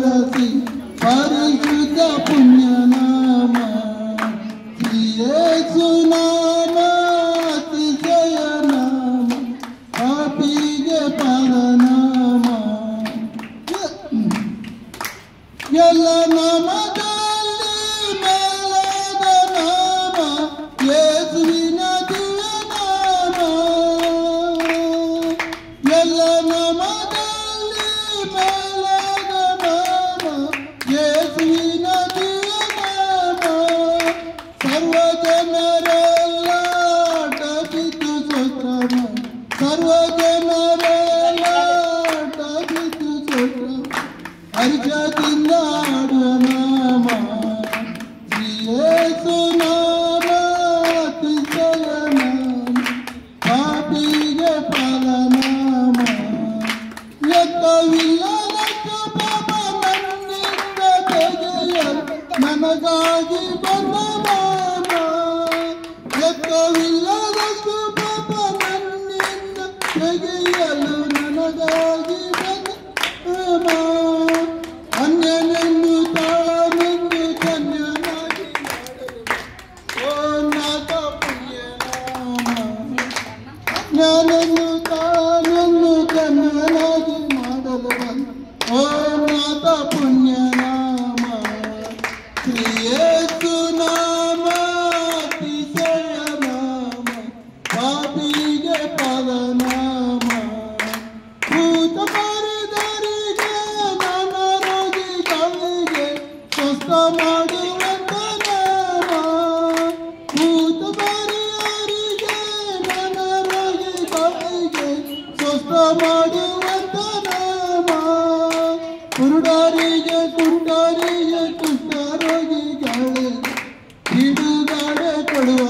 ಹರಸಿ ಪರಿಶುದ್ಧ ಪುಣ್ಯನಾಮ ಶ್ರೀ ಯೇಸು ನಾಮ ಅತಿಶಯ ನಾಮ ಪಾಪಿಗೆ ಪರನಾಮ ಎಲ್ಲ ನಾಮದಲ್ಲಿ ಮೇಲಾದ ನಾಮ ಯೇಸುವಿನ ದಿವ್ಯ ನಾಮ ಎಲ್ಲ ನಾಮದಲ್ಲಿ ಮೇಲಾದ ನಾಮ ಯೇಸುವಿನ ದಿವ್ಯ ನಾಮ ಸರ್ವ ಜನರೆಲ್ಲ ಟಪಿತು ಸ್ತೋತ್ರ ಸರ್ವ ಜನರೆಲ್ಲ ಟಪಿತು ಸ್ತೋತ್ರ ಹರ್ಷದಿಂದ ಆಡುವ ನಾಮ ಶ್ರೀ ಯೇಸು ನಾಮ ಅತಿಶಯ ನಾಮ ಪಾಪಿಗೆ ಪರನಾಮ ಲೆಕ್ಕವಿಲ್ಲದಷ್ಟು ಪಾಪ ನನ್ನಿಂದ ತೆಗೆಯಲು ನನಗಾಗಿ ಬಂದ ನಾಮ ಲೆಕ್ಕವಿಲ್ಲದಷ್ಟು ಪಾಪ ನನ್ನಿಂದ ತೆಗೆಯಲು ನನಗಾಗಿ ಬಂದ ನಾಮ ಅನ್ಯನೆಂದು ತಾನೆಂದು ಧನ್ಯನಾಗಿ ಓ ನಾಥ ಪುಣ್ಯನಾಮ ಅನ್ಯನೆಂದು ತಾನೆಂದು ಧನ್ಯನಾಗಿ ಮಾಡಲು ಬಂದ ಓ ನಾಥ ಪುಣ್ಯನಾಮ ಶ್ರೀ ಯೇಸು ನಾಮ ಅತಿಶಯ ನಾಮ ಪಾಪಿಗೆ ಪರನಾಮ ಭೂತ ಪರಿದರಿಗೆ ನನ್ನ ರೋಗಿಗಳಿಗೆ ಸ್ವಸ್ಥ ಮಾಡುವಂತ ನಾಮ ಭೂತ ಪರಿಹರಿಗೆ ನನ್ನ ರೋಗಿಗಳಿಗೆ ಸ್ವಸ್ಥ ಮಾಡುವಂತ ನಾಮ ಕುರುಡರಿಗೆ ಕುಂಟರಿಗೆ ಕುಷ್ಠರೋಗಿಗಳಿಗೆ ಬಿಡುಗಡೆ ಕೊಡುವ